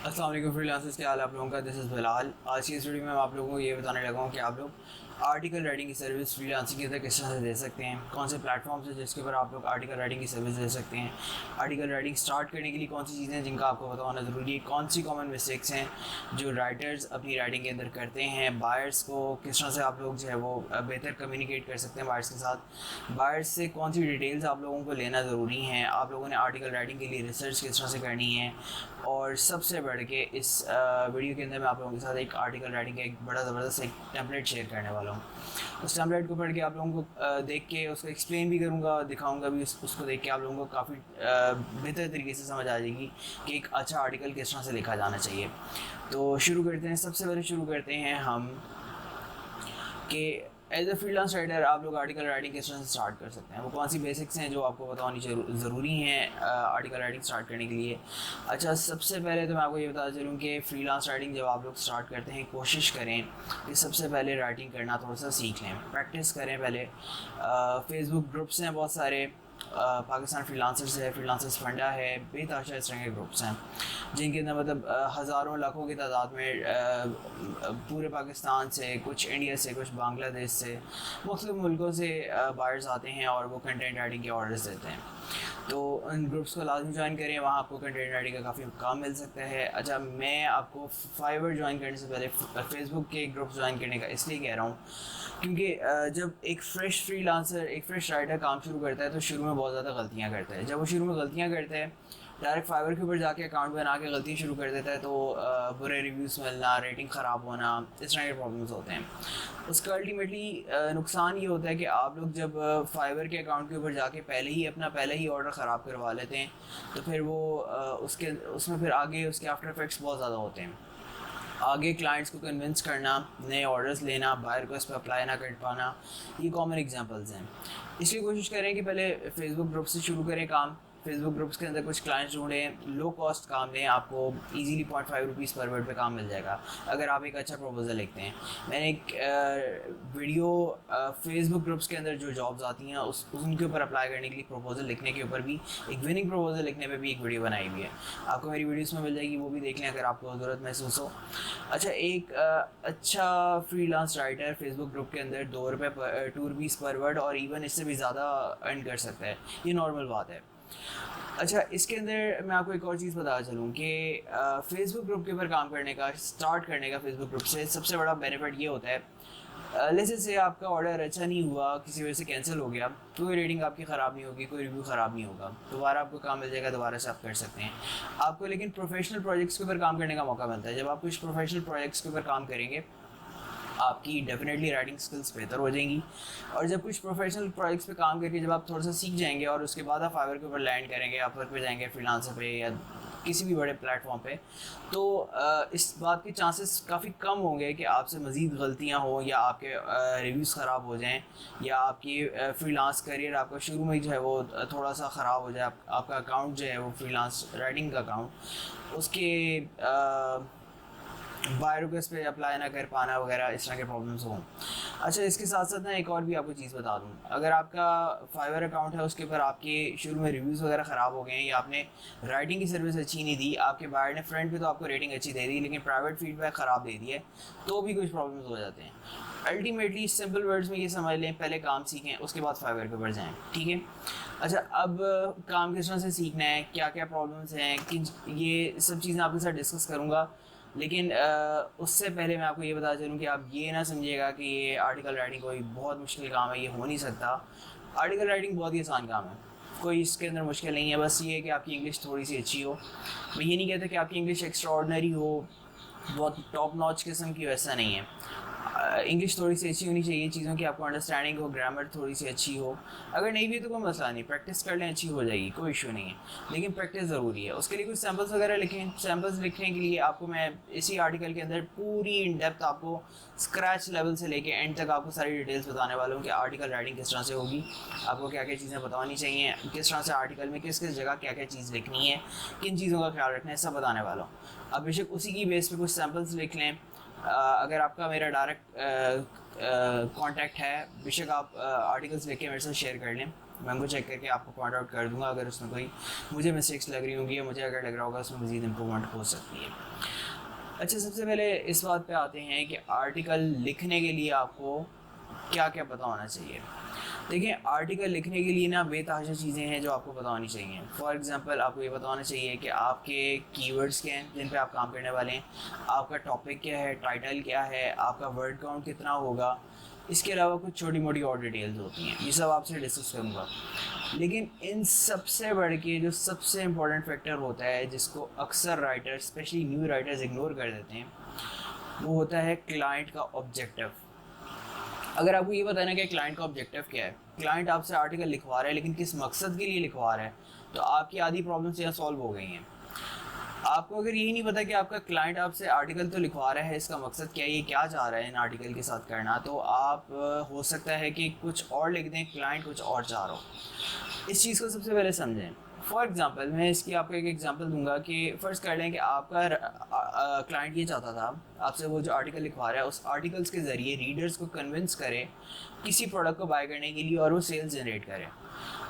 अस्सलाम वालेकुम फ्रीलांसर्स, क्या हाल है आप लोगों का। This is Bilal. आज की इस वीडियो में मैं आप लोगों को ये बताने लगा हूँ कि आप लोग आर्टिकल राइटिंग की सर्विस फ्रीलांसिंग के अंदर किस तरह से दे सकते हैं, कौन से प्लेटफॉर्म्स हैं जिसके ऊपर आप लोग आर्टिकल राइटिंग की सर्विस दे सकते हैं, आर्टिकल राइटिंग स्टार्ट करने के लिए कौन सी चीज़ें हैं जिनका आपको पता होना ज़रूरी है, कौन सी कॉमन मिस्टेक्स हैं जो राइटर्स अपनी राइटिंग के अंदर करते हैं, बायर्स को किस तरह से आप लोग जो है वो बेहतर कम्युनिकेट कर सकते हैं बायर्स के साथ, बायर्स से कौन सी डिटेल्स आप लोगों को लेना ज़रूरी हैं, आप लोगों ने आर्टिकल राइटिंग के लिए रिसर्च किस तरह से करनी है। और सबसे बढ़ के इस वीडियो के अंदर मैं आप लोगों के साथ एक आर्टिकल राइटिंग का एक बड़ा ज़बरदस्त एक टेम्पलेट शेयर करने वाला हूँ। उस टेम्पलेट को पढ़ के आप लोगों को देख के उसको एक्सप्लेन भी करूँगा, दिखाऊँगा भी। उसको देख के आप लोगों को काफ़ी बेहतर तरीके से समझ आ जाएगी कि एक अच्छा आर्टिकल किस तरह से लिखा जाना चाहिए। तो शुरू करते हैं। सबसे पहले शुरू करते हैं हम कि एज ए फ्रीलांस राइटर आप लोग आर्टिकल राइटिंग किस तरह से स्टार्ट कर सकते हैं, वो कौन सी बेसिक्स हैं जो आपको पता होनी ज़रूरी हैं आर्टिकल राइटिंग स्टार्ट करने के लिए। अच्छा, सबसे पहले तो मैं आपको ये बताना चलूँ कि फ्रीलांस राइटिंग जब आप लोग स्टार्ट करते हैं, कोशिश करें कि सबसे पहले राइटिंग करना थोड़ा सा सीख लें, प्रैक्टिस करें पहले। फेसबुक ग्रुप्स हैं बहुत सारे, पाकिस्तान फ्रीलांसर्स है, फ्रीलांसर्स फंडा है, बेताशा इस तरह के ग्रुप्स हैं जिनके अंदर मतलब हज़ारों लाखों की तादाद में पूरे पाकिस्तान से, कुछ इंडिया से, कुछ बांग्लादेश से, मुख्तलिफ मुल्कों से बायर्स आते हैं और वो कंटेंट राइटिंग के ऑर्डर्स देते हैं। तो उन ग्रुप्स को लाजमी ज्वाइन करें, वहाँ आपको कंटेंट राइटिंग का काफ़ी काम मिल सकता है। अच्छा, मैं आपको फाइवर ज्वाइन करने से पहले फेसबुक के ग्रुप्स ज्वाइन करने का इसलिए कह रहा हूँ क्योंकि जब एक फ़्रेश फ्रीलांसर, एक फ़्रेश राइटर काम शुरू करता है तो शुरू में बहुत ज़्यादा गलतियाँ करता है। जब वो शुरू में गलतियाँ करता है, डायरेक्ट फाइवर के ऊपर जाके अकाउंट बना के गलती शुरू कर देता है, तो बुरे रिव्यूज़ मिलना, रेटिंग ख़राब होना, इस तरह के प्रॉब्लम्स होते हैं। उसका अल्टीमेटली नुकसान ये होता है कि आप लोग जब फाइवर के अकाउंट के ऊपर जाके पहले ही ऑर्डर ख़राब करवा लेते हैं, तो फिर वो उसके उसमें फिर आगे उसके आफ्टर इफेक्ट्स बहुत ज़्यादा होते हैं। आगे क्लाइंट्स को कन्विंस करना, नए ऑर्डर्स लेना, बायर को इस पर अप्लाई ना कर पाना, ये कॉमन एग्जांपल्स हैं। इसलिए कोशिश करें कि पहले फेसबुक ग्रुप से शुरू करें काम। फेसबुक ग्रुप्स के अंदर कुछ क्लाइंट्स ढूंढें, लो कॉस्ट काम लें, आपको इजीली 0.5 रुपीज़ पर वर्ड पे काम मिल जाएगा अगर आप एक अच्छा प्रपोजल लिखते हैं। मैंने एक वीडियो फेसबुक ग्रुप्स के अंदर जो जॉब्स आती हैं उनके ऊपर अप्लाई करने के लिए, प्रपोजल लिखने के ऊपर भी, एक विनिंग प्रपोजल लिखने पे भी एक वीडियो बनाई हुई है, आपको मेरी वीडियोस में मिल जाएगी, वो भी देख लें अगर आपको ज़रूरत महसूस हो। अच्छा, एक अच्छा फ्रीलांस राइटर फेसबुक ग्रुप के अंदर 2 रुपये 2 रुपीज़ पर वर्ड और इवन इससे भी ज़्यादा अर्न कर सकता है, ये नॉर्मल बात है। अच्छा, इसके अंदर मैं आपको एक और चीज़ बता चलूँ कि फेसबुक ग्रुप के ऊपर काम करने का, स्टार्ट करने का फेसबुक ग्रुप से सबसे बड़ा बेनिफिट ये होता है, जैसे से आपका ऑर्डर अच्छा नहीं हुआ, किसी वजह से कैंसिल हो गया, तो कोई रेटिंग आपकी ख़राब नहीं होगी, कोई रिव्यू ख़राब नहीं होगा, दोबारा आपको काम मिल जाएगा, दोबारा से आप कर सकते हैं। आपको लेकिन प्रोफेशनल प्रोजेक्ट्स के ऊपर काम करने का मौका मिलता है। जब आप कुछ प्रोफेशनल प्रोजेक्ट्स के ऊपर काम करेंगे, आपकी डेफिनेटली राइटिंग स्किल्स बेहतर हो जाएंगी। और जब कुछ प्रोफेशनल प्रोजेक्ट्स पे काम करके जब आप थोड़ा सा सीख जाएंगे और उसके बाद आप फाइवर के ऊपर लैंड करेंगे, अपवर्क पे जाएंगे, फ्रीलांसर पे या किसी भी बड़े प्लेटफॉर्म पे, तो इस बात के चांसेस काफ़ी कम होंगे कि आपसे मज़ीद गलतियाँ हो या आपके रिव्यूज़ ख़राब हो जाएं या आपकी फ्रीलांस करियर आपका शुरू में जो है वो थोड़ा सा ख़राब हो जाए, आपका अकाउंट जो है वो फ्रीलांस राइटिंग का अकाउंट, उसके बाय रिक्वेस्ट पे अप्लाई ना कर पाना वगैरह, इस तरह के प्रॉब्लम्स हों। अच्छा, इसके साथ साथ ना एक और भी आपको चीज़ बता दूँ, अगर आपका फाइवर अकाउंट है उसके ऊपर आपके शुरू में रिव्यूज़ वगैरह ख़राब हो गए हैं या आपने राइटिंग की सर्विस अच्छी नहीं दी, आपके बायर ने फ्रंट पे तो आपको रेटिंग अच्छी दे दी लेकिन प्राइवेट फीडबैक ख़राब दे दी है, तो भी कुछ प्रॉब्लम्स हो जाते हैं। अल्टीमेटली सिंपल वर्ड्स में ये समझ लें, पहले काम सीखें, उसके बाद फाइवर के ऊपर जाएँ, ठीक है। अच्छा, अब काम किस तरह से सीखना है, क्या क्या प्रॉब्लम्स हैं, कि ये सब चीज़ें आपके साथ डिस्कस करूँगा। लेकिन उससे पहले मैं आपको ये बता चलूँ कि आप ये ना समझिएगा कि ये आर्टिकल राइटिंग कोई बहुत मुश्किल काम है, ये हो नहीं सकता। आर्टिकल राइटिंग बहुत ही आसान काम है, कोई इसके अंदर मुश्किल नहीं है। बस ये है कि आपकी इंग्लिश थोड़ी सी अच्छी हो। मैं ये नहीं कहता कि आपकी इंग्लिश एक्स्ट्रा ऑर्डनरी हो, बहुत टॉप नॉच किस्म की, वैसा नहीं है। इंग्लिश थोड़ी सी अच्छी होनी चाहिए, चीज़ों की आपको अंडरस्टैंडिंग हो, ग्रामर थोड़ी सी अच्छी हो। अगर नहीं भी तो कोई मसला नहीं, प्रैक्टिस कर लें, अच्छी हो जाएगी, कोई इशू नहीं है, लेकिन प्रैक्टिस ज़रूरी है। उसके लिए कुछ सैम्पल्स वगैरह लिखें। सैम्पल्स लिखने के लिए आपको मैं इसी आर्टिकल के अंदर पूरी इन डेप्थ आपको स्क्रैच लेवल से लेके एंड तक आपको सारी डिटेल्स बताने वाला हूँ कि आर्टिकल राइटिंग किस तरह से होगी, आपको क्या क्या चीज़ें बतानी चाहिए, किस तरह से आर्टिकल में किस किस जगह क्या क्या चीज़ लिखनी है, किन चीज़ों का ख्याल रखना है, सब बताने वाला हूँ। अब बेशक उसी की बेस पे कुछ सैम्पल्स लिख लें। अगर आपका मेरा डायरेक्ट कांटेक्ट है, बेशक आप आर्टिकल्स लिख के मेरे साथ शेयर कर लें, मैं उनको चेक करके आपको पॉइंट आउट कर दूंगा अगर उसमें कोई मुझे मिस्टेक्स लग रही होंगी या मुझे अगर लग रहा होगा उसमें मज़ीद इम्प्रूवमेंट हो सकती है। अच्छा, सबसे पहले इस बात पे आते हैं कि आर्टिकल लिखने के लिए आपको क्या क्या पता होना चाहिए। देखिए, आर्टिकल लिखने के लिए ना बेतहाशा चीज़ें हैं जो आपको पता होनी चाहिए। फॉर एग्जांपल, आपको ये पता होना चाहिए कि आपके कीवर्ड्स क्या हैं जिन पे आप काम करने वाले हैं, आपका टॉपिक क्या है, टाइटल क्या है, आपका वर्ड काउंट कितना होगा। इसके अलावा कुछ छोटी मोटी और डिटेल्स होती हैं, ये सब आपसे डिस्कस करूँगा। लेकिन इन सबसे बढ़ के जो सबसे इम्पोर्टेंट फैक्टर होता है जिसको अक्सर writers, specially new writers, ignore कर देते हैं, वो होता है क्लाइंट का ऑब्जेक्टिव। अगर आपको ये पता है ना कि क्लाइंट का ऑब्जेक्टिव क्या है, क्लाइंट आपसे आर्टिकल लिखवा रहा है लेकिन किस मकसद के लिए लिखवा रहा है, तो आपकी आधी प्रॉब्लम्स यहाँ सॉल्व हो गई हैं। आपको अगर यही नहीं पता कि आपका क्लाइंट आपसे आर्टिकल तो लिखवा रहा है, इसका मकसद क्या है, ये क्या चाह रहा है इन आर्टिकल के साथ करना, तो आप हो सकता है कि कुछ और लिख दें, क्लाइंट कुछ और चाह रहा हो। इस चीज़ को सबसे पहले समझें। फॉर एग्ज़ाम्पल, मैं इसकी आपको एक एग्जांपल दूंगा कि फ़र्ज़ कर लें कि आपका क्लाइंट ये चाहता था आपसे वो जो आर्टिकल लिखवा रहा है उस आर्टिकल्स के ज़रिए रीडर्स को कन्विंस करे किसी प्रोडक्ट को बाय करने के लिए और वो सेल्स जनरेट करे।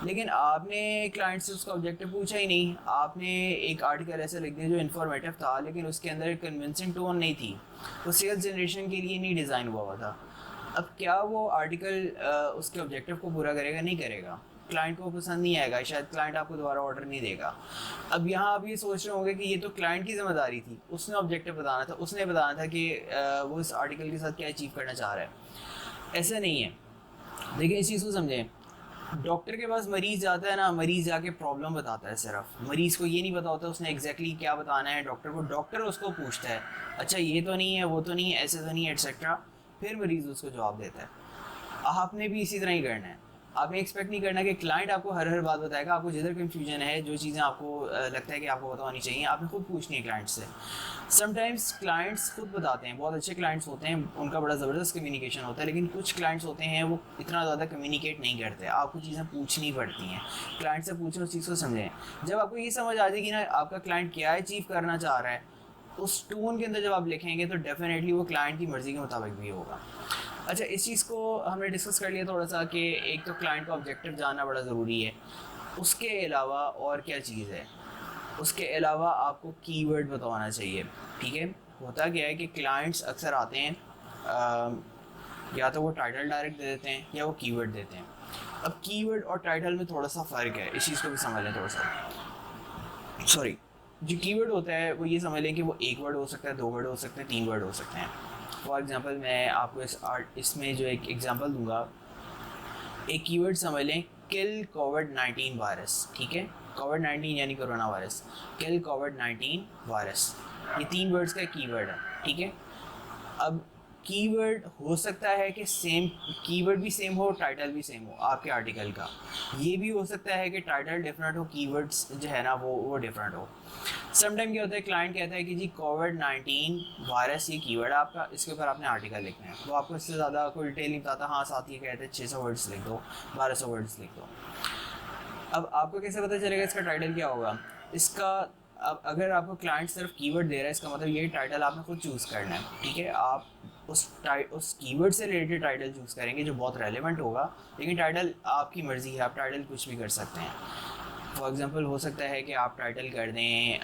लेकिन आपने क्लाइंट से उसका ऑब्जेक्टिव पूछा ही नहीं, आपने एक आर्टिकल ऐसा लिख दिया जो इन्फॉर्मेटिव था लेकिन उसके अंदर एक कन्विंसिंग टोन नहीं थी, वो सेल्स जनरेशन के लिए नहीं डिज़ाइन हुआ था। अब क्या वो आर्टिकल उसके ऑब्जेक्टिव को पूरा करेगा? नहीं करेगा। क्लाइंट को पसंद नहीं आएगा, शायद क्लाइंट आपको दोबारा ऑर्डर नहीं देगा। अब यहाँ आप ये सोच रहे होंगे कि ये तो क्लाइंट की जिम्मेदारी थी, उसने ऑब्जेक्टिव बताना था, उसने बताना था कि वो इस आर्टिकल के साथ क्या अचीव करना चाह रहा है। ऐसा नहीं है। देखिए, इस चीज़ को समझें। डॉक्टर के पास मरीज़ जाता है ना, मरीज़ जाके प्रॉब्लम बताता है, सिर्फ मरीज़ को ये नहीं पता होता उसने एग्जैक्टली क्या बताना है डॉक्टर को। डॉक्टर उसको पूछता है, अच्छा ये तो नहीं है, वो तो नहीं है, ऐसे तो नहीं है, एट्सेट्रा, फिर मरीज़ उसको जवाब देता है। आपने भी इसी तरह ही करना है। आपने एक्सपेक्ट नहीं करना कि क्लाइंट आपको हर बात बताएगा। आपको जिधर कंफ्यूजन है, जो चीज़ें आपको लगता है कि आपको पता होनी चाहिए, आपने खुद पूछनी है क्लाइंट से। समटाइम्स क्लाइंट्स खुद बताते हैं, बहुत अच्छे क्लाइंट्स होते हैं, उनका बड़ा ज़बरदस्त कम्युनिकेशन होता है, लेकिन कुछ क्लाइंट्स होते हैं वो इतना ज़्यादा कम्युनिकेट नहीं करते। आपको चीज़ें पूछनी पड़ती हैं, क्लाइंट से पूछें, उस चीज़ को समझें। जब आपको ये समझ आ जाएगी ना आपका क्लाइंट क्या अचीव करना चाह रहा है, उस टोन के अंदर जब आप लिखेंगे तो डेफिनेटली वो क्लाइंट की मर्ज़ी के मुताबिक भी होगा। अच्छा, इस चीज़ को हमने डिस्कस कर लिया थोड़ा सा कि एक तो क्लाइंट का ऑब्जेक्टिव जानना बड़ा ज़रूरी है। उसके अलावा और क्या चीज़ है? उसके अलावा आपको कीवर्ड पता होना चाहिए। ठीक है, होता क्या है कि क्लाइंट्स अक्सर आते हैं, या तो वो टाइटल डायरेक्ट दे देते हैं या वो कीवर्ड देते हैं। अब कीवर्ड और टाइटल में थोड़ा सा फ़र्क है, इस चीज़ को भी समझ लें थोड़ा सा। सॉरी, जो कीवर्ड होता है वो ये समझ लें कि वो एक वर्ड हो सकता है, दो वर्ड हो सकते हैं, तीन वर्ड हो सकते हैं। फॉर एग्ज़ाम्पल, मैं आपको इसमें जो एक एग्ज़ाम्पल दूंगा, एक कीवर्ड समझ लें, किल कोविड-19 वायरस। ठीक है, कोविड-19 यानी कोरोना वायरस, किल कोविड-19 वायरस, ये तीन वर्ड्स का कीवर्ड है। ठीक है, अब कीवर्ड हो सकता है कि सेम कीवर्ड भी सेम हो, टाइटल भी सेम हो आपके आर्टिकल का। ये भी हो सकता है कि टाइटल डिफरेंट हो, कीवर्ड्स जो है ना वो डिफरेंट हो। समटाइम क्या होता है, क्लाइंट कहता है कि जी कोविड-19 वायरस ये कीवर्ड है आपका, इसके ऊपर आपने आर्टिकल लिखना है। वो आपको इससे ज़्यादा कोई डिटेल नहीं बताता, हाँ साथ ये कहते हैं 600 वर्ड्स लिख दो, 1200 वर्ड्स लिख दो। अब आपको कैसे पता चलेगा इसका टाइटल क्या होगा? इसका अब अगर आपको क्लाइंट सिर्फ कीवर्ड दे रहा है, इसका मतलब ये टाइटल आपने खुद चूज़ करना है। ठीक है, आप उस कीवर्ड से रिलेटेड टाइटल चूज़ करेंगे जो बहुत रेलेवेंट होगा, लेकिन टाइटल आपकी मर्ज़ी है, आप टाइटल कुछ भी कर सकते हैं। फॉर एग्ज़ाम्पल, हो सकता है कि आप टाइटल कर दें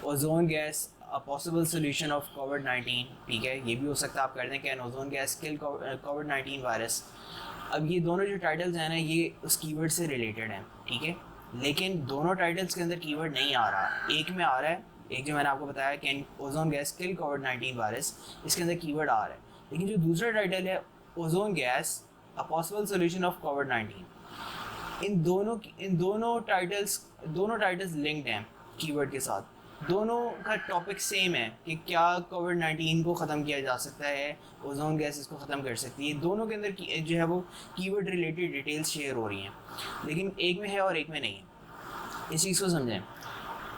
ozone gas a possible solution of कोविड-19। ठीक है, ये भी हो सकता है आप कर दें कैन ओजोन गैस किल कोविड-19 वायरस। अब ये दोनों जो टाइटल्स हैं ना, ये उस कीवर्ड से रिलेटेड हैं। ठीक है, लेकिन दोनों टाइटल्स के अंदर कीवर्ड नहीं आ रहा। एक में आ रहा है, एक जो मैंने आपको बताया कैन ओजोन गैस किल कोविड-19 वायरस, इसके अंदर कीवर्ड आ रहा है। लेकिन जो दूसरा टाइटल है ozone gas a possible solution of कोविड-19, इन दोनों टाइटल्स लिंक्ड हैं कीवर्ड के साथ। दोनों का टॉपिक सेम है कि क्या कोविड-19 को ख़त्म किया जा सकता है, ओजोन गैस इसको ख़त्म कर सकती है। दोनों के अंदर जो है वो कीवर्ड रिलेटेड डिटेल्स शेयर हो रही हैं, लेकिन एक में है और एक में नहीं है। इस चीज़ को समझें।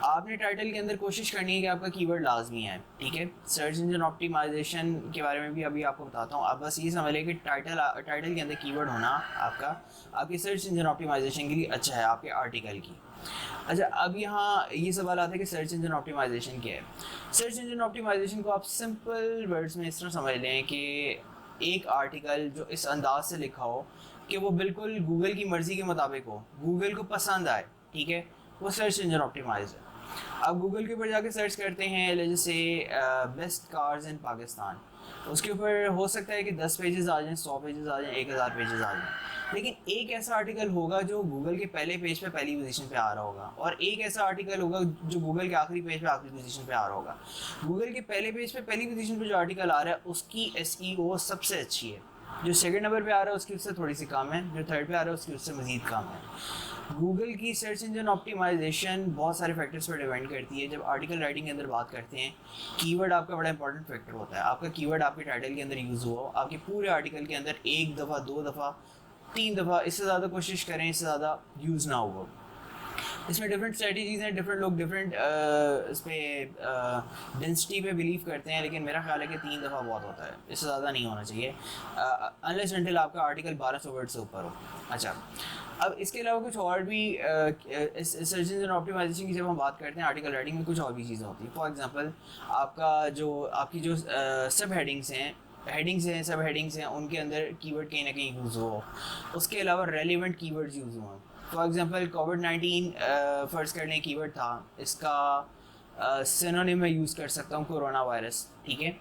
आपने टाइटल के अंदर कोशिश करनी है कि आपका कीवर्ड लाजमी है। ठीक है, सर्च इंजन ऑप्टिमाइजेशन के बारे में भी अभी आपको बताता हूँ। आप बस ये समझ लें कि टाइटल के अंदर कीवर्ड होना आपके सर्च इंजन ऑप्टिमाइजेशन के लिए अच्छा है, आपके आर्टिकल की। अच्छा, अब यहाँ ये सवाल आता है कि सर्च इंजन ऑप्टिमाइजेशन क्या है। सर्च इंजन ऑप्टिमाइजेशन को आप सिंपल वर्ड्स में इस तरह समझ लें कि एक आर्टिकल जो इस अंदाज से लिखा हो कि वो बिल्कुल गूगल की मर्ज़ी के मुताबिक हो, गूगल को पसंद आए, ठीक है, वो सर्च इंजन ऑप्टिमाइज है। आप गूगल के ऊपर जाके सर्च करते हैं जैसे बेस्ट कार्स इन पाकिस्तान, उसके ऊपर हो सकता है कि 10 पेजेस आ जाएं, 100 पेजेस आ जाएं, 1000 पेजेस आ जाएं, लेकिन एक ऐसा आर्टिकल होगा जो गूगल के पहले पेज पे पहली पोजीशन पे आ रहा होगा, और एक ऐसा आर्टिकल होगा जो गूगल के आखिरी पेज पे आखिरी पोजीशन पे आ रहा होगा। गूगल के पहले पेज पे पहली पोजीशन पे जो आर्टिकल आ रहा है उसकी SEO सबसे अच्छी है, जो सेकंड नंबर पे आ रहा है उसकी उससे थोड़ी सी कम है, जो थर्ड पे आ रहा है उसकी उससे मज़ीद कम है। गूगल की सर्च इंजन ऑप्टिमाइजेशन बहुत सारे फैक्टर्स पर डिपेंड करती है। जब आर्टिकल राइटिंग के अंदर बात करते हैं, कीवर्ड आपका बड़ा इंपॉर्टेंट फैक्टर होता है। आपका कीवर्ड आपके टाइटल के अंदर यूज़ हुआ, आपके पूरे आर्टिकल के अंदर 1 दफ़ा 2 दफ़ा 3 दफ़ा, इससे ज़्यादा कोशिश करें इससे ज़्यादा यूज़ ना हुआ। इसमें डिफरेंट स्ट्रेटजीज़ हैं, डिफरेंट लोग डिफरेंट इस पर डेंसिटी पे बिलीव करते हैं, लेकिन मेरा ख्याल है कि 3 दफ़ा बहुत होता है, इससे ज़्यादा नहीं होना चाहिए अनलेस अनटिल आपका आर्टिकल 1200 वर्ड से ऊपर हो। अच्छा, अब इसके अलावा कुछ और भी इस सर्च इंजन ऑप्टिमाइजेशन की जब हम बात करते हैं आर्टिकल राइटिंग में कुछ और भी चीज़ें होती हैं। फॉर एग्जांपल आपकी जो सब हेडिंग्स हैं सब हेडिंग्स हैं, उनके अंदर कीवर्ड कहीं ना कहीं यूज़ हो, उसके अलावा रेलिवेंट कीवर्ड्स यूज़ हुआ। फॉर एग्जांपल कोविड-19 फ़र्ज़ कर लें कीवर्ड था, इसका सिनोनिम मैं यूज़ कर सकता हूँ कोरोना वायरस, ठीक है।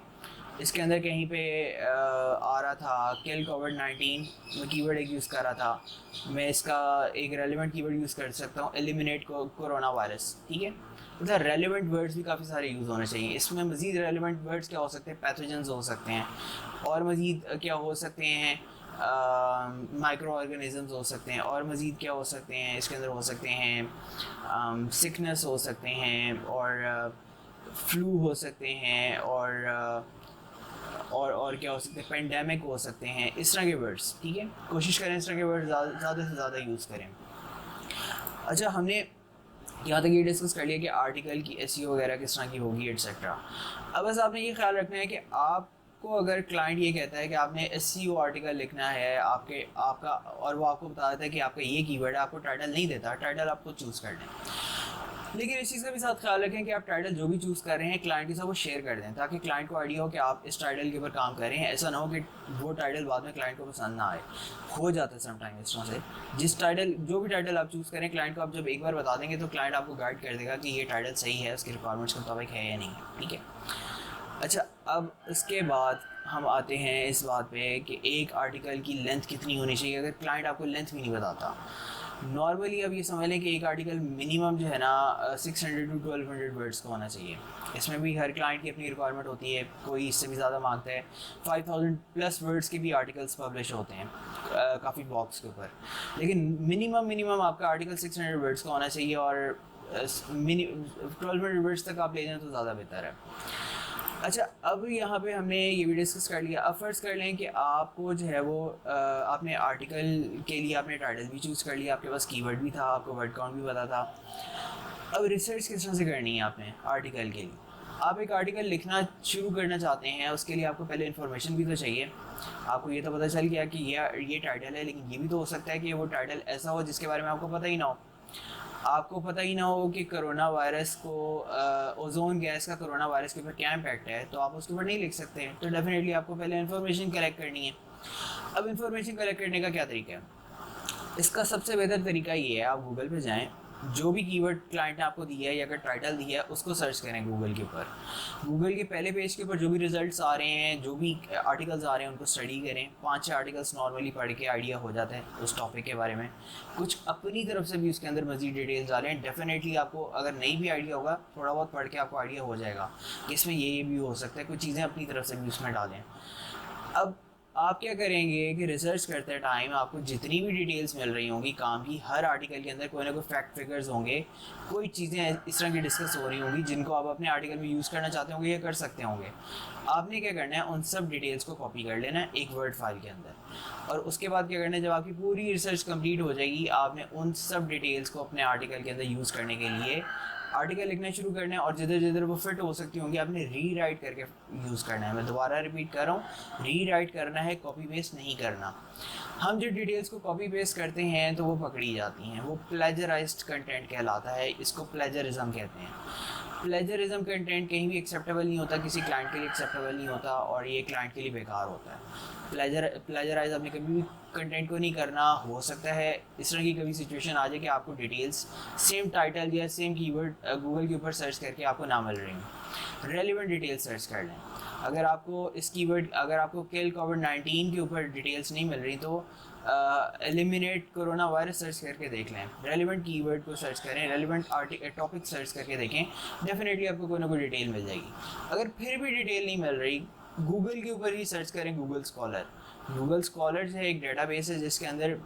इसके अंदर कहीं पे आ रहा था किल कोविड-19, मैं कीवर्ड एक यूज़ कर रहा था, मैं इसका एक रेलिवेंट कीवर्ड यूज़ कर सकता हूँ एलिमिनेट कोरोना वायरस, ठीक है। मतलब रेलिवेंट वर्ड्स भी काफ़ी सारे यूज़ होने चाहिए। इसमें मज़ीद रेलिवेंट वर्ड्स क्या हो सकते हैं, पैथोजेंस हो सकते हैं, और मज़ीद क्या हो सकते हैं, माइक्रो ऑर्गेनिज़म्स हो सकते हैं, और मज़ीद क्या हो सकते हैं, इसके अंदर हो सकते हैं सिकनेस हो सकते हैं, और फ्लू हो सकते हैं, और क्या हो सकते हैं, पेंडेमिक हो सकते हैं, इस तरह के वर्ड्स, ठीक है। कोशिश करें इस तरह के वर्ड्स ज़्यादा से ज़्यादा यूज़ करें। अच्छा, हमने यहाँ तक ये डिस्कस कर लिया कि आर्टिकल की SEO वगैरह किस तरह की होगी एट्सेट्रा। अब बस आपने ये ख्याल रखना है कि आपको अगर क्लाइंट ये कहता है कि आपने SEO आर्टिकल लिखना है आपका, और वो आपको बता देता है कि आपका ये कीवर्ड है, आपको टाइटल नहीं देता, टाइटल आपको चूज़ कर लें। लेकिन इस चीज़ का भी साथ ख्याल रखें कि आप टाइटल जो भी चूज़ कर रहे हैं क्लाइंट के साथ वो शेयर कर दें, ताकि क्लाइंट को आइडिया हो कि आप इस टाइटल के ऊपर काम कर रहे हैं। ऐसा ना हो कि वो टाइटल बाद में क्लाइंट को पसंद ना आए, हो जाता है समटाइम इस तरह से। जो भी टाइटल आप चूज़ करें, क्लाइंट को आप जब एक बार बता देंगे तो क्लाइंट आपको गाइड कर देगा कि ये टाइटल सही है, उसकी रिक्वायरमेंट्स के मुताबिक है या नहीं, ठीक है। अच्छा, अब इसके बाद हम आते हैं इस बात पे कि एक आर्टिकल की लेंथ कितनी होनी चाहिए। अगर क्लाइंट आपको लेंथ भी नहीं बताता, नॉर्मली अब ये समझ लें कि एक आर्टिकल मिनिमम जो है ना 600 to 1200 वर्ड्स का होना चाहिए। इसमें भी हर क्लाइंट की अपनी रिक्वायरमेंट होती है, कोई इससे भी ज़्यादा मांगता है। 5000 प्लस वर्ड्स के भी आर्टिकल्स पब्लिश होते हैं काफ़ी ब्लॉग्स के ऊपर, लेकिन मिनिमम आपका आर्टिकल 600 वर्ड्स का होना चाहिए, और 1200 वर्ड्स तक आप ले जाएँ तो ज़्यादा बेहतर है। अच्छा, अब यहाँ पे हमने ये भी डिस्कस कर लिया। अब फ़र्ज़ कर लें कि आपको जो है वो आपने आर्टिकल के लिए आपने टाइटल भी चूज़ कर लिया, आपके पास कीवर्ड भी था, आपको वर्ड काउंट भी पता था। अब रिसर्च किस तरह से करनी है आपने आर्टिकल के लिए। आप एक आर्टिकल लिखना शुरू करना चाहते हैं, उसके लिए आपको पहले इन्फॉर्मेशन भी तो चाहिए। आपको ये तो पता चल गया कि ये टाइटल है, लेकिन ये भी तो हो सकता है कि वो टाइटल ऐसा हो जिसके बारे में आपको पता ही ना हो। आपको पता ही ना हो कि कोरोना वायरस को ओजोन गैस का कोरोना वायरस के ऊपर क्या इम्पैक्ट है, तो आप उसके ऊपर नहीं लिख सकते हैं। तो डेफिनेटली आपको पहले इन्फॉर्मेशन कलेक्ट करनी है। अब इन्फॉर्मेशन कलेक्ट करने का क्या तरीका है? इसका सबसे बेहतर तरीका ये है, आप गूगल पे जाएं, जो भी कीवर्ड क्लाइंट ने आपको दिया है या अगर टाइटल दिया है उसको सर्च करें गूगल के ऊपर। गूगल के पहले पेज के ऊपर जो भी रिजल्ट्स आ रहे हैं, जो भी आर्टिकल्स आ रहे हैं, उनको स्टडी करें। 5-6 आर्टिकल्स नॉर्मली पढ़ के आइडिया हो जाता है उस टॉपिक के बारे में। कुछ अपनी तरफ से भी उसके अंदर मज़ीद डिटेल्स आ रहे हैं। डेफिनेटली आपको अगर नहीं भी आइडिया होगा, थोड़ा बहुत पढ़ के आपको आइडिया हो जाएगा कि इसमें ये भी हो सकता है। कुछ चीज़ें अपनी तरफ से भी उसमें डालें। अब आप क्या करेंगे कि रिसर्च करते टाइम आपको जितनी भी डिटेल्स मिल रही होंगी काम की, हर आर्टिकल के अंदर कोई ना कोई फैक्ट फिगर्स होंगे, कोई चीज़ें इस तरह की डिस्कस हो रही होंगी जिनको आप अपने आर्टिकल में यूज़ करना चाहते होंगे या कर सकते होंगे। आपने क्या करना है, उन सब डिटेल्स को कॉपी कर लेना है एक वर्ड फाइल के अंदर, और उसके बाद क्या करना है, जब आपकी पूरी रिसर्च कंप्लीट हो जाएगी, आपने उन सब डिटेल्स को अपने आर्टिकल के अंदर यूज़ करने के लिए आर्टिकल लिखना शुरू करना है। और जिधर जिधर वो फिट हो सकती होंगी आपने रीराइट करके यूज़ करना है। मैं दोबारा रिपीट कर रहा हूँ, रीराइट करना है, कॉपी पेस्ट नहीं करना। हम जो डिटेल्स को कॉपी पेस्ट करते हैं तो वो पकड़ी जाती हैं, वो प्लेजराइज्ड कंटेंट कहलाता है, इसको प्लेजरिज्म कहते हैं। प्लेजरिज्म कंटेंट कहीं भी एक्सेप्टेबल नहीं होता, किसी क्लाइंट के लिए एक्सेप्टेबल नहीं होता और ये क्लाइंट के लिए बेकार होता है। प्लेजराइज आपने कभी भी कंटेंट को नहीं करना। हो सकता है इस तरह की कभी सिचुएशन आ जाए कि आपको डिटेल्स सेम टाइटल या सेम कीवर्ड गूगल के ऊपर सर्च करके आपको ना मिल रही हैं, रेलिवेंट डिटेल्स सर्च कर लें। अगर आपको इस कीवर्ड, अगर आपको किल कोविड-19 के ऊपर डिटेल्स नहीं मिल रही तो एलिमिनेट कोरोना वायरस सर्च करके देख लें, रेलिवेंट कीवर्ड को सर्च करें, रेलिवेंट टॉपिक सर्च करके देखें, डेफिनेटली आपको कोई ना कोई डिटेल मिल जाएगी। अगर फिर भी डिटेल नहीं मिल रही, गूगल के ऊपर ही सर्च करें, गूगल स्कॉलर। गूगल स्कॉलर जो है एक डेटाबेस है जिसके अंदर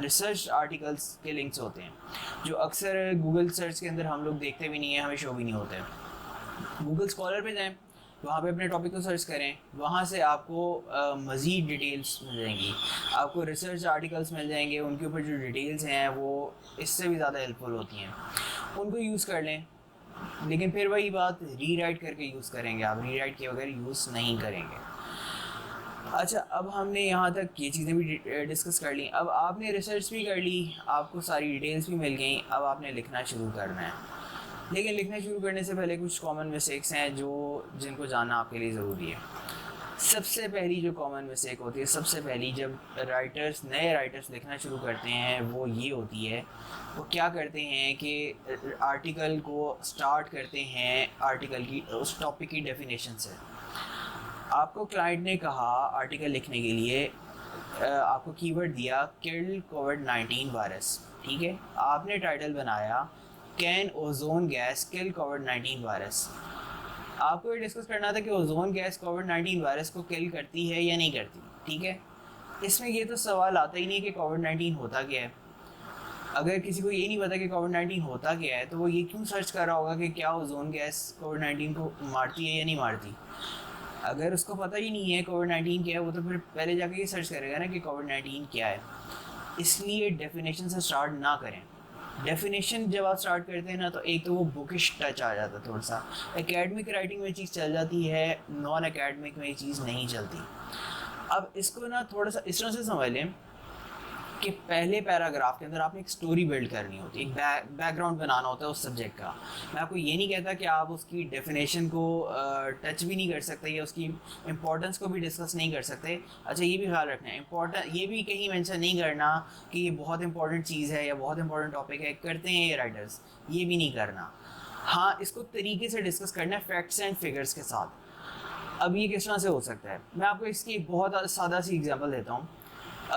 रिसर्च आर्टिकल्स के लिंक्स होते हैं, जो अक्सर गूगल सर्च के अंदर हम लोग देखते भी नहीं हैं, हमें शो भी नहीं होते। गूगल स्कॉलर पे जाएं, वहाँ पे अपने टॉपिक को सर्च करें, वहाँ से आपको मज़ीद डिटेल्स मिल जाएंगी, आपको रिसर्च आर्टिकल्स मिल जाएंगे, उनके ऊपर जो डिटेल्स हैं वो इससे भी ज़्यादा हेल्पफुल होती हैं, उनको यूज़ कर लें। लेकिन फिर वही बात, रीराइट करके यूज़ करेंगे आप, रीराइट के बगैर यूज़ नहीं करेंगे। अच्छा, अब हमने यहाँ तक ये चीज़ें भी डिस्कस कर ली, अब आपने रिसर्च भी कर ली, आपको सारी डिटेल्स भी मिल गई, अब आपने लिखना शुरू करना है। लेकिन लिखना शुरू करने से पहले कुछ कॉमन मिस्टेक्स हैं जिनको जानना आपके लिए ज़रूरी है। सबसे पहली जो कॉमन मिस्टेक होती है, सबसे पहली जब नए राइटर्स लिखना शुरू करते हैं, वो ये होती है, वो क्या करते हैं कि आर्टिकल को स्टार्ट करते हैं आर्टिकल की उस टॉपिक की डेफिनेशन से। आपको क्लाइंट ने कहा आर्टिकल लिखने के लिए, आपको कीवर्ड दिया किल कोविड-19 वायरस, ठीक है, आपने टाइटल बनाया कैन ओजोन गैस किल कोविड-19 वायरस। आपको ये डिस्कस करना था कि ओजोन गैस कोविड-19 वायरस को किल करती है या नहीं करती, ठीक है। इसमें ये तो सवाल आता ही नहीं कि कोविड-19 होता क्या है। अगर किसी को ये नहीं पता कि कोविड-19 होता क्या है तो वो ये क्यों सर्च कर रहा होगा कि क्या ओजोन गैस कोविड-19 को मारती है या नहीं मारती। अगर उसको पता ही नहीं है कोविड-19 क्या है, वो तो फिर पहले जाके ये सर्च करेगा ना कि कोविड-19 क्या है। इसलिए डेफिनेशन से स्टार्ट ना करें। डेफिनेशन जब आप स्टार्ट करते हैं ना, तो एक तो वो बुकिश टच आ जाता है, थोड़ा सा एकेडमिक राइटिंग में चीज़ चल जाती है, नॉन एकेडमिक में चीज़ नहीं चलती। अब इसको ना थोड़ा सा इस तरह से समझ लें कि पहले पैराग्राफ के अंदर आपने एक स्टोरी बिल्ड करनी होती है, एक बैकग्राउंड बनाना होता है उस सब्जेक्ट का। मैं आपको ये नहीं कहता कि आप उसकी डेफिनेशन को टच भी नहीं कर सकते या उसकी इंपॉर्टेंस को भी डिस्कस नहीं कर सकते। अच्छा, ये भी ख्याल रखना है, इम्पोर्टेंट ये भी कहीं मेंशन नहीं करना कि ये बहुत इंपॉर्टेंट चीज़ है या बहुत इंपॉर्टेंट टॉपिक है, करते हैं ये राइटर्स, ये भी नहीं करना। हाँ, इसको तरीके से डिस्कस करना है, फैक्ट्स एंड फिगर्स के साथ। अब ये किस तरह से हो सकता है, मैं आपको इसकी एक बहुत सादा सी एग्जांपल देता हूँ।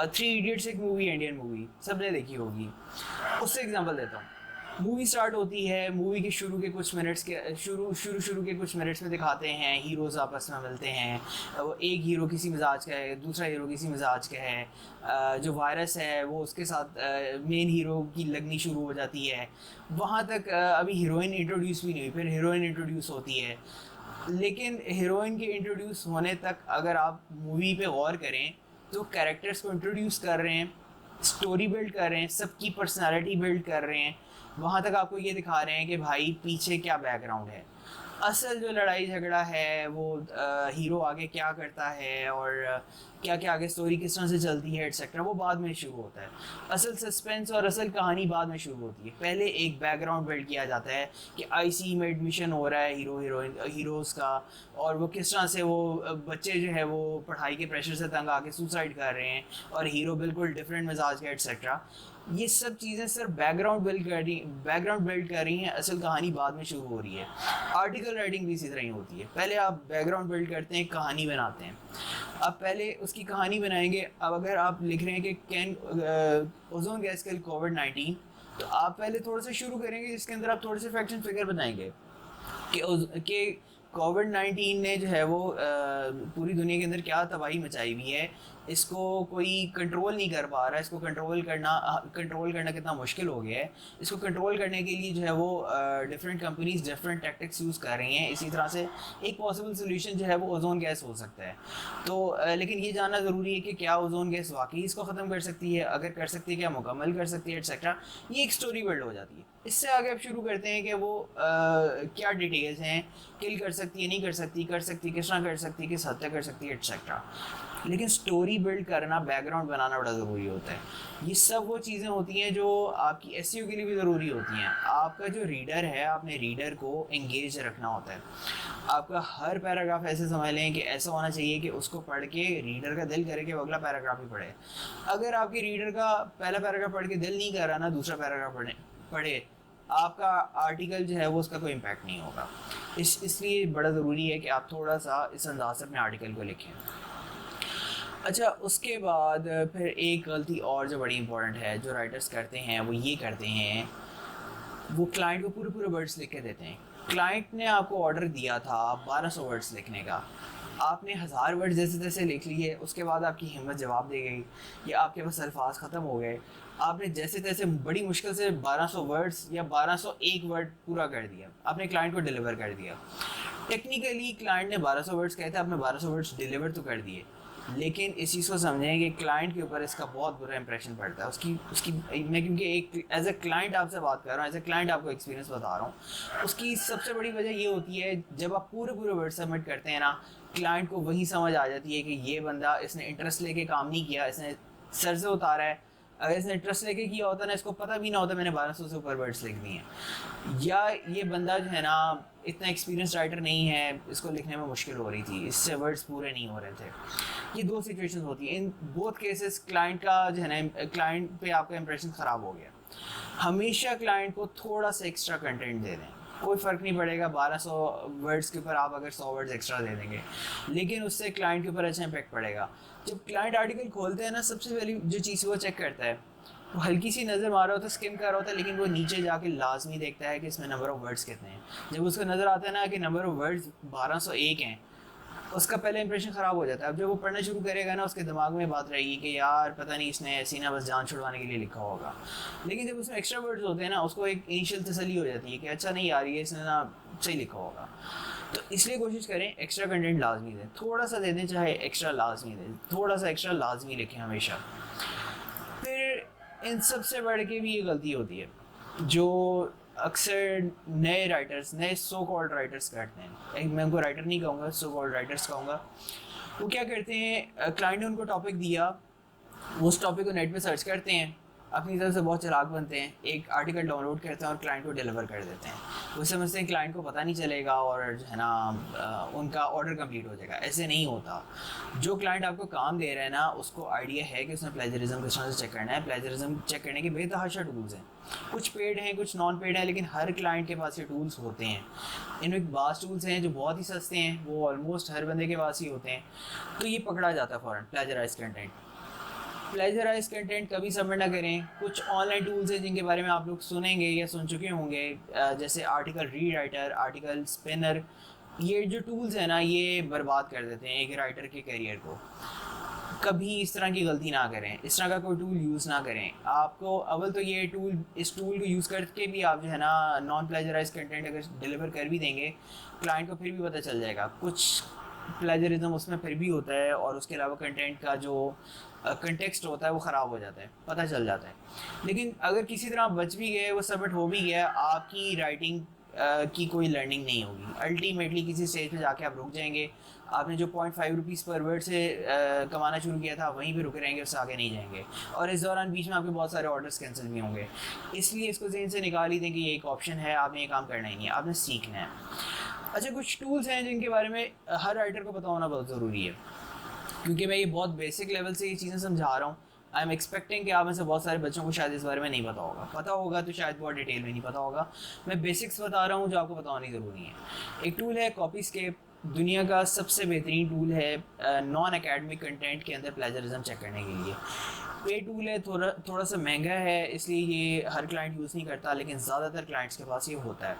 3 इडियट्स एक मूवी, इंडियन मूवी, सबने देखी होगी, उससे एग्जांपल देता हूँ। मूवी स्टार्ट होती है, मूवी के शुरू के कुछ मिनट्स के शुरू के कुछ मिनट्स में दिखाते हैं हीरोज़ आपस में मिलते हैं, वो एक हीरो किसी मिजाज का है, दूसरा हीरो किसी मिजाज का है, जो वायरस है वो उसके साथ मेन हीरो की लगनी शुरू हो जाती है। वहाँ तक अभी हीरोइन इंट्रोड्यूस भी नहीं हुई, फिर हीरोइन इंट्रोड्यूस होती है। लेकिन हीरोइन के इंट्रोड्यूस होने तक अगर आप मूवी पे गौर करें तो कैरेक्टर्स को इंट्रोड्यूस कर रहे हैं, स्टोरी बिल्ड कर रहे हैं, सबकी पर्सनालिटी बिल्ड कर रहे हैं, वहाँ तक आपको ये दिखा रहे हैं कि भाई पीछे क्या बैकग्राउंड है। असल जो लड़ाई झगड़ा है वो हीरो आगे क्या करता है और क्या क्या आगे स्टोरी किस तरह से चलती है एटसेट्रा, वो बाद में शुरू होता है। असल सस्पेंस और असल कहानी बाद में शुरू होती है। पहले एक बैकग्राउंड बिल्ड किया जाता है कि आईसीयू में एडमिशन हो रहा है हीरोज़ का, और वो किस तरह से वो बच्चे जो है वो पढ़ाई के प्रेशर से तंग आके सुसाइड कर रहे हैं और हीरो बिल्कुल डिफरेंट मिजाज का एटसेट्रा। ये सब चीज़ें सिर्फ बैकग्राउंड बिल्ड कर रही हैं, असल कहानी बाद में शुरू हो रही है। आर्टिकल राइटिंग भी इसी तरह ही होती है, पहले आप बैकग्राउंड बिल्ड करते हैं, कहानी बनाते हैं। अब पहले उसकी कहानी बनाएंगे। अब अगर आप लिख रहे हैं कि कैन ओजोन गैस किल कोविड-19, तो आप पहले थोड़ा सा शुरू करेंगे जिसके अंदर आप थोड़े से फैक्ट एंड फिगर बताएंगे कि कोविड-19 ने जो है वो पूरी दुनिया के अंदर क्या तबाही मचाई हुई है, इसको कोई कंट्रोल नहीं कर पा रहा है, इसको कंट्रोल करना कितना मुश्किल हो गया है। इसको कंट्रोल करने के लिए जो है वो different companies different tactics use कर रही हैं। इसी तरह से एक पॉसिबल सोल्यूशन जो है वो ओजोन गैस हो सकता है। तो लेकिन ये जानना ज़रूरी है कि क्या ओजोन गैस वाकई इसको ख़त्म कर सकती है, अगर कर सकती है क्या मुकम्मल कर सकती है एटसेट्रा। ये एक स्टोरी बिल्ड हो जाती है। इससे आगे आप शुरू करते हैं कि वो क्या डिटेल्स हैं, किल कर सकती है, नहीं कर सकती, किस तरह कर सकती, किस हद तक कर सकती है एटसेट्रा। लेकिन स्टोरी बॉडी बिल्ड करना, बैकग्राउंड बनाना बड़ा ज़रूरी होता है। ये सब वो चीज़ें होती हैं जो आपकी एसईओ के लिए भी ज़रूरी होती हैं। आपका जो रीडर है, आपने रीडर को एंगेज रखना होता है। आपका हर पैराग्राफ ऐसे समझ लें कि ऐसा होना चाहिए कि उसको पढ़ के रीडर का दिल करे कि वो अगला पैराग्राफ ही पढ़े। अगर आपके रीडर का पहला पैराग्राफ पढ़ के दिल नहीं कर रहा ना दूसरा पैराग्राफ पढ़े, आपका आर्टिकल जो है वो उसका कोई इम्पैक्ट नहीं होगा। इसलिए बड़ा ज़रूरी है कि आप थोड़ा सा इस अंदाज से अपने आर्टिकल को लिखें। अच्छा, उसके बाद फिर एक गलती और जो बड़ी इंपॉर्टेंट है जो राइटर्स करते हैं, वो ये करते हैं, वो क्लाइंट को पूरे पूरे वर्ड्स लिख के देते हैं। क्लाइंट ने आपको ऑर्डर दिया था 1200 वर्ड्स लिखने का, आपने 1000 वर्ड्स जैसे तैसे लिख लिए, उसके बाद आपकी हिम्मत जवाब दे गई या आपके पास अल्फाज ख़त्म हो गए, आपने जैसे तैसे बड़ी मुश्किल से 1200 वर्ड्स या 1201 वर्ड पूरा कर दिया, आपने क्लाइंट को डिलीवर कर दिया। टेक्निकली क्लाइंट ने 1200 वर्ड्स कहे थे, आपने 1200 वर्ड्स डिलीवर तो कर दिए, लेकिन इस चीज़ को समझें कि क्लाइंट के ऊपर इसका बहुत बुरा इंप्रेशन पड़ता है। उसकी मैं क्योंकि एक एज ए क्लाइंट आपसे बात कर रहा हूँ, एज ए क्लाइंट आपको एक्सपीरियंस बता रहा हूँ, उसकी सबसे बड़ी वजह ये होती है जब आप पूरे पूरे वर्ड सबमिट करते हैं ना, क्लाइंट को वही समझ आ जाती है कि ये बंदा, इसने इंटरेस्ट लेके काम नहीं किया, इसने सर से उतारा है। अगर इसने इंटरेस्ट लेके किया होता ना, इसको पता भी ना होता मैंने 1200 से ऊपर वर्ड्स लिख दिए हैं, या ये बंदा जो है ना इतना एक्सपीरियंस राइटर नहीं है, इसको लिखने में मुश्किल हो रही थी, इससे वर्ड्स पूरे नहीं हो रहे थे। ये दो सिचुएशंस होती हैं। इन बोथ केसेस क्लाइंट का जो है ना, क्लाइंट पे आपका इंप्रेशन ख़राब हो गया। हमेशा क्लाइंट को थोड़ा सा एक्स्ट्रा कंटेंट दे दें, कोई फ़र्क नहीं पड़ेगा 1200 वर्ड्स के ऊपर आप अगर 100 वर्ड्स एक्स्ट्रा दे देंगे, लेकिन उससे क्लाइंट के ऊपर अच्छा इम्पैक्ट पड़ेगा। जब क्लाइंट आर्टिकल खोलते हैं ना, सबसे पहली जो चीज़ वो चेक करता है, वो हल्की सी नज़र मार रहा होता है, स्किम कर रहा होता है, लेकिन वो नीचे जाके लाजमी देखता है कि इसमें नंबर ऑफ़ वर्ड्स कितने हैं। जब उसको नज़र आता है ना कि नंबर ऑफ़ वर्ड्स 1201 हैं, उसका पहले इंप्रेशन ख़राब हो जाता है। अब जब वो पढ़ना शुरू करेगा ना, उसके दिमाग में बात रहेगी कि यार पता नहीं इसने ऐसी ना बस जान छुड़वाने के लिए लिखा होगा। लेकिन जब उसमें एक्स्ट्रा वर्ड्स होते हैं ना, उसको एक इनिशियल तसल्ली हो जाती है कि अच्छा नहीं यार, ये इसने ना सही लिखा होगा। तो इसलिए कोशिश करें एक्स्ट्रा कंटेंट लाजमी दें, थोड़ा सा दे दें, चाहे एक्स्ट्रा लाजमी दें, थोड़ा सा एक्स्ट्रा लाजमी लिखें हमेशा। फिर इन सबसे बढ़ के भी ये गलती होती है जो अक्सर नए राइटर्स, नए सो कॉल्ड राइटर्स करते हैं, मैं उनको राइटर नहीं कहूँगा, सो कॉल्ड राइटर्स कहूँगा। वो क्या करते हैं, क्लाइंट ने उनको टॉपिक दिया, वो उस टॉपिक को नेट पे सर्च करते हैं, अपनी तरफ से बहुत चालाक बनते हैं, एक आर्टिकल डाउनलोड करते हैं और क्लाइंट को डिलीवर कर देते हैं। वो समझते हैं क्लाइंट को पता नहीं चलेगा और जो है ना उनका ऑर्डर कंप्लीट हो जाएगा। ऐसे नहीं होता। जो क्लाइंट आपको काम दे रहा है ना, उसको आइडिया है कि उसने प्लेजरिज्म किस तरह से चेक करना है। प्लेजरिज्म चेक करने के बेतहाशा टूल्स हैं, कुछ पेड हैं कुछ नॉन पेड हैं, लेकिन हर क्लाइंट के पास ये टूल्स होते हैं। इनमें बास टूल्स हैं जो बहुत ही सस्ते हैं, वो ऑलमोस्ट हर बंदे के पास ही होते हैं। तो ये पकड़ा जाता है फ़ौरन, प्लेजराइज कंटेंट। प्लेजराइज कंटेंट कभी सबमिट ना करें। कुछ ऑनलाइन टूल्स हैं जिनके बारे में आप लोग सुनेंगे या सुन चुके होंगे, जैसे आर्टिकल रीराइटर, आर्टिकल स्पिनर। ये जो टूल्स हैं ना, ये बर्बाद कर देते हैं एक राइटर के करियर को। कभी इस तरह की गलती ना करें, इस तरह का कोई टूल यूज़ ना करें। आपको अव्वल तो ये टूल, इस टूल को यूज़ करके भी आप जो है ना नॉन प्लेजराइज कंटेंट अगर डिलीवर कर भी देंगे, क्लाइंट को फिर भी पता चल जाएगा कुछ प्लेजरिज्म उसमें फिर भी होता है, और उसके अलावा कंटेंट का जो कंटेक्स्ट होता है वो ख़राब हो जाता है, पता चल जाता है। लेकिन अगर किसी तरह बच भी गए, वो सबमिट हो भी गया, आपकी राइटिंग की कोई लर्निंग नहीं होगी। अल्टीमेटली किसी स्टेज पे जाके आप रुक जाएंगे। आपने जो 0.5 रुपीज़ पर वर्ड से कमाना शुरू किया था, वहीं पे रुके रहेंगे, उससे आगे नहीं जाएंगे। और इस दौरान बीच में आपके बहुत सारे ऑर्डर्स कैंसिल भी होंगे। इसलिए इसको ज़हन से निकाल ही दें कि ये एक ऑप्शन है, आपने ये काम करना ही नहीं है, आपने सीखना है। अच्छा, कुछ टूल्स हैं जिनके बारे में हर राइटर को पता होना बहुत ज़रूरी है, क्योंकि मैं ये बहुत बेसिक लेवल से ये चीज़ें समझा रहा हूँ। आई एम एक्सपेक्टिंग कि आप में से बहुत सारे बच्चों को शायद इस बारे में नहीं पता होगा, पता होगा तो शायद बहुत डिटेल में नहीं पता होगा। मैं बेसिक्स बता रहा हूँ जो आपको पता होनी ज़रूरी है। एक टूल है कॉपीस्केप, दुनिया का सबसे बेहतरीन टूल है नॉन एकेडमिक कंटेंट के अंदर प्लेजरिज्म चेक करने के लिए। पे टूल है, थोड़ा सा महंगा है, इसलिए ये हर क्लाइंट यूज़ नहीं करता, लेकिन ज़्यादातर क्लाइंट्स के पास ये होता है।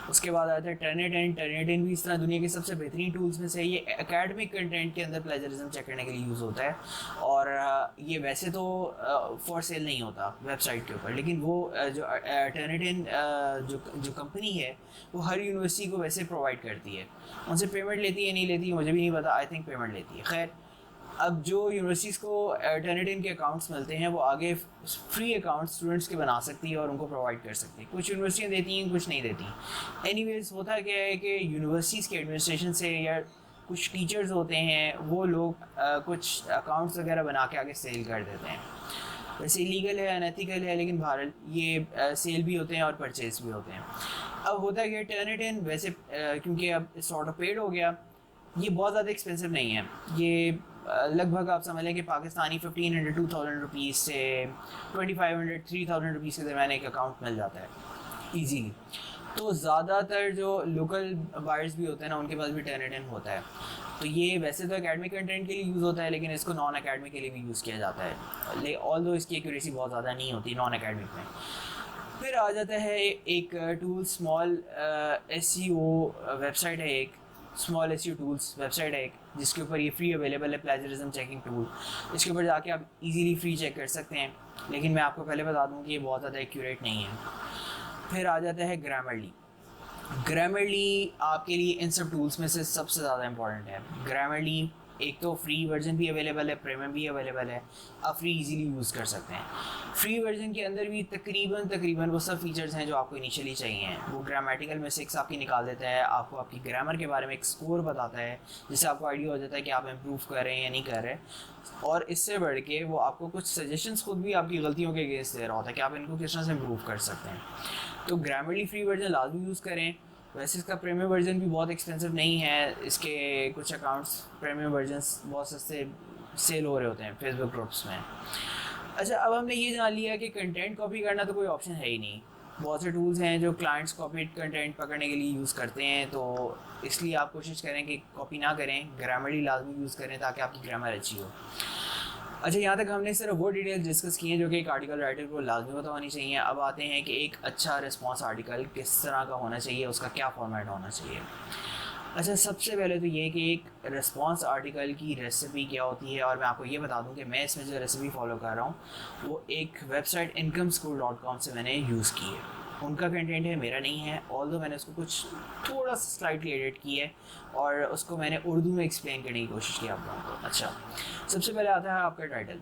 उसके बाद आता है टर्निटिन। टर्निटिन भी इस तरह दुनिया के सबसे बेहतरीन टूल्स में से। ये एकेडमिक कंटेंट के अंदर प्लेजरिज्म चेक करने के लिए यूज़ होता है, और ये वैसे तो फॉर सेल नहीं होता वेबसाइट के ऊपर, लेकिन वो जो टर्निटिन जो कंपनी है, वो हर यूनिवर्सिटी को वैसे प्रोवाइड करती है। उनसे पेमेंट लेती है नहीं लेती है मुझे भी नहीं पता, आई थिंक पेमेंट लेती है। खैर, अब जो यूनिवर्सिटीज़ को टर्निटिन के अकाउंट्स मिलते हैं, वो आगे फ्री अकाउंट्स स्टूडेंट्स के बना सकती है और उनको प्रोवाइड कर सकती है। कुछ यूनिवर्सिटियाँ देती हैं, कुछ नहीं देती। एनीवेज, होता क्या है कि यूनिवर्सिटीज़ के एडमिनिस्ट्रेशन से या कुछ टीचर्स होते हैं वो लोग कुछ अकाउंट्स वगैरह बना के आगे सेल कर देते हैं। वैसे इलीगल है, अनएथिकल है, लेकिन बहरहाल ये सेल भी होते हैं और परचेज भी होते हैं। अब होता है कि टर्निटिन वैसे क्योंकि अब सॉर्ट ऑफ पेड हो गया, ये बहुत ज़्यादा एक्सपेंसिव नहीं है। ये लगभग आप समझ लें कि पाकिस्तानी 1500 2000 रुपीज़ से 2500 3000 रुपीज़ के दरमियान एक अकाउंट मिल जाता है ईजीली। तो ज़्यादातर जो लोकल बायर्स भी होते हैं ना, उनके पास भी टर्निटिन होता है। तो ये वैसे तो एकेडमिक कंटेंट के लिए यूज़ होता है, लेकिन इसको नॉन एकेडमिक के लिए भी यूज़ किया जाता है, ऑल दो इसकी एक्यूरेसी बहुत ज़्यादा नहीं होती नॉन एकेडमिक में। फिर आ जाता है एक टूल, स्मॉल SEO वेबसाइट है, एक स्मॉल SEO टूल्स वेबसाइट है एक, जिसके ऊपर ये फ्री अवेलेबल है, प्लेजरिज्म चेकिंग टूल। इसके ऊपर जाके आप इजीली फ्री चेक कर सकते हैं, लेकिन मैं आपको पहले बता दूं कि ये बहुत ज़्यादा एक्यूरेट नहीं है। फिर आ जाता है ग्रामरली। ग्रामरली आपके लिए इन सब टूल्स में से सबसे ज़्यादा इंपॉर्टेंट है। ग्रामरली एक तो फ्री वर्जन भी अवेलेबल है, प्रीमियम भी अवेलेबल है, आप फ्री इजीली यूज़ कर सकते हैं। फ्री वर्जन के अंदर भी तकरीबन वो सब फीचर्स हैं जो आपको इनिशियली चाहिए हैं। वो ग्रामेटिकल मिस्टेक्स आपकी निकाल देता है, आपको आपकी ग्रामर के बारे में एक स्कोर बताता है, जिससे आपको आइडिया हो जाता है कि आप इम्प्रूव कर रहे हैं या नहीं कर रहे। और इससे बढ़ के वो आपको कुछ सजेशंस खुद भी आपकी गलतियों के अगेंस्ट दे रहा होता है कि आप इनको किस तरह से इम्प्रूव कर सकते हैं। तो ग्रामरली फ्री वर्जन लाजमी यूज़ करें। वैसे इसका प्रीमियम वर्जन भी बहुत एक्सपेंसिव नहीं है, इसके कुछ अकाउंट्स प्रीमियम वर्जन्स बहुत सस्ते सेल हो रहे होते हैं फेसबुक ग्रुप्स में। अच्छा, अब हमने ये जान लिया कि कंटेंट कॉपी करना तो कोई ऑप्शन है ही नहीं। बहुत से टूल्स हैं जो क्लाइंट्स कॉपी कंटेंट पकड़ने के लिए यूज़ करते हैं, तो इसलिए आप कोशिश करें कि कॉपी ना करें, ग्रामरली लाजमी यूज़ करें ताकि आपकी ग्रामर अच्छी हो। अच्छा, यहाँ तक हमने सिर्फ वो डिटेल्स डिस्कस की हैं जो कि एक आर्टिकल राइटर को लाजमी पता होनी चाहिए। अब आते हैं कि एक अच्छा रिस्पॉन्स आर्टिकल किस तरह का होना चाहिए, उसका क्या फॉर्मेट होना चाहिए। अच्छा, सबसे पहले तो ये कि एक रिस्पॉन्स आर्टिकल की रेसिपी क्या होती है, और मैं आपको ये बता दूं कि मैं इसमें जो रेसिपी फॉलो कर रहा हूँ वो एक वेबसाइट incomeschool.com से मैंने यूज़ की है। उनका कंटेंट है, मेरा नहीं है, ऑल्दो मैंने उसको कुछ थोड़ा सा स्लाइटली एडिट की है और उसको मैंने उर्दू में एक्सप्लेन करने की कोशिश की आप लोगों को। अच्छा, सबसे पहले आता है आपका टाइटल।